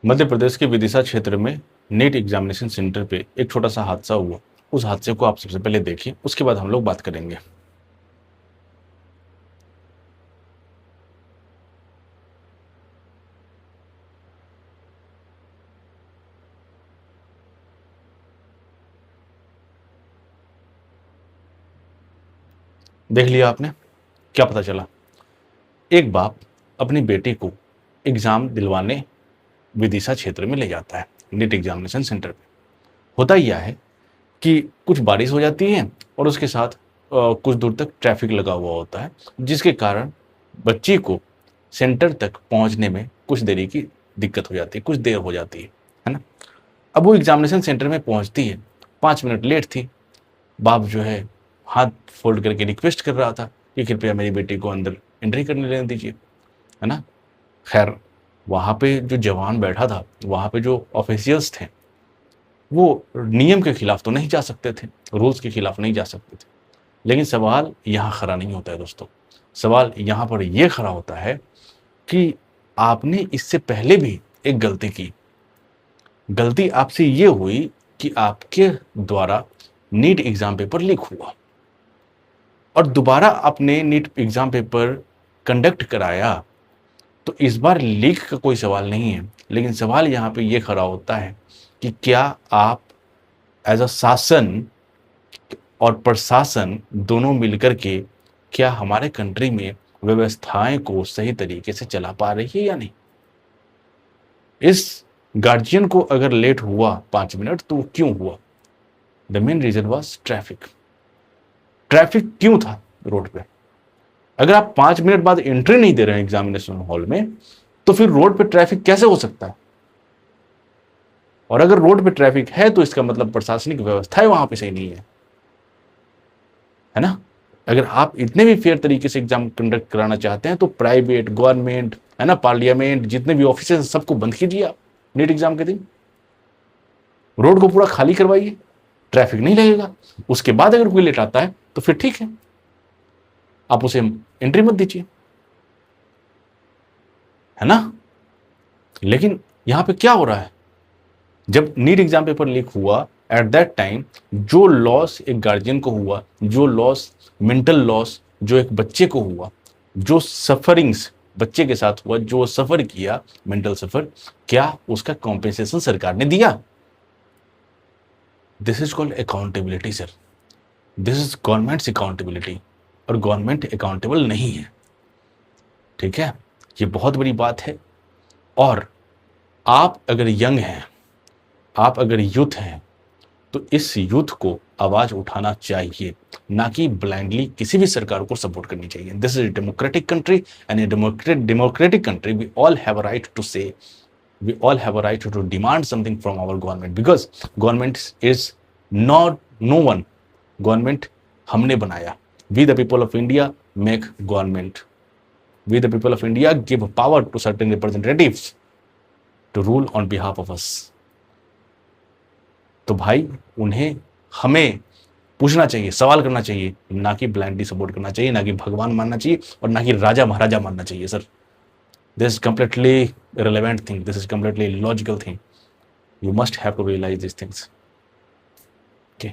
मध्य प्रदेश के विदिशा क्षेत्र में नीट एग्जामिनेशन सेंटर पे एक छोटा सा हादसा हुआ। उस हादसे को आप सबसे पहले देखिए, उसके बाद हम लोग बात करेंगे। देख लिया आपने, क्या पता चला? एक बाप अपनी बेटी को एग्जाम दिलवाने विदिशा क्षेत्र में ले जाता है, नीट एग्जामिनेशन सेंटर पे। होता यह है कि कुछ बारिश हो जाती है और उसके साथ कुछ दूर तक ट्रैफिक लगा हुआ होता है, जिसके कारण बच्ची को सेंटर तक पहुंचने में कुछ देरी की दिक्कत हो जाती है, कुछ देर हो जाती है ना। अब वो एग्जामिनेशन सेंटर में पहुंचती है, 5 मिनट लेट थी। बाप जो है हाथ फोल्ड करके रिक्वेस्ट कर रहा था कि कृपया मेरी बेटी को अंदर एंट्री करने लेने दीजिए, है ना। खैर, वहाँ पे जो जवान बैठा था, वहाँ पे जो ऑफिशियल्स थे, वो नियम के खिलाफ तो नहीं जा सकते थे, रूल्स के खिलाफ नहीं जा सकते थे। लेकिन सवाल यहाँ खड़ा नहीं होता है दोस्तों। सवाल यहाँ पर यह खड़ा होता है कि आपने इससे पहले भी एक गलती की। गलती आपसे ये हुई कि आपके द्वारा नीट एग्जाम पेपर लीक हुआ और दोबारा आपने नीट एग्जाम पेपर कंडक्ट कराया। तो इस बार लीक का कोई सवाल नहीं है, लेकिन सवाल यहाँ पे ये खड़ा होता है कि क्या आप एज अ शासन और प्रशासन दोनों मिलकर के क्या हमारे कंट्री में व्यवस्थाएं को सही तरीके से चला पा रही है या नहीं। इस गार्जियन को अगर लेट हुआ 5 मिनट तो वो क्यों हुआ? The main reason was traffic. Traffic क्यों था रोड पे? अगर आप 5 मिनट बाद एंट्री नहीं दे रहे हैं एग्जामिनेशन हॉल में, तो फिर रोड पे ट्रैफिक कैसे हो सकता है? और अगर रोड पे ट्रैफिक है तो इसका मतलब प्रशासनिक व्यवस्थाएं वहां पे सही नहीं है ना। अगर आप इतने भी फेयर तरीके से एग्जाम कंडक्ट कराना चाहते हैं तो प्राइवेट, गवर्नमेंट, है ना, पार्लियामेंट, जितने भी ऑफिस हैं सबको बंद कीजिए आप नीट एग्जाम के दिन। रोड को पूरा खाली करवाइए, ट्रैफिक नहीं लगेगा। उसके बाद अगर कोई लेट आता है तो फिर ठीक है, आप उसे एंट्री मत दीजिए, है ना। लेकिन यहां पे क्या हो रहा है? जब नीट एग्जाम पेपर लीक हुआ, एट दैट टाइम जो लॉस एक गार्जियन को हुआ, जो लॉस, मेंटल लॉस जो एक बच्चे को हुआ, जो सफरिंग्स बच्चे के साथ हुआ, जो सफर किया, मेंटल सफर, क्या उसका कॉम्पेंसेशन सरकार ने दिया? This is called accountability sir. This is governments accountability, और गवर्नमेंट अकाउंटेबल नहीं है, ठीक है। ये बहुत बड़ी बात है। और आप अगर यंग हैं, आप अगर यूथ हैं, तो इस यूथ को आवाज उठाना चाहिए, ना कि ब्लाइंडली किसी भी सरकार को सपोर्ट करनी चाहिए। This is democratic country, and a democratic country we all have a right to say, we all have a right to demand something from our government, because government is not no one. government हमने बनाया। We the people of India make government. We the people of India give power to certain representatives to rule on behalf of us. तो भाई उन्हें, हमें पूछना चाहिए, सवाल करना चाहिए, ना कि ब्लाइंडली सपोर्ट करना चाहिए, ना कि भगवान मानना चाहिए, और ना कि राजा महाराजा मानना चाहिए sir. This is completely irrelevant thing. This is completely illogical thing. You must have to realize these things. Okay.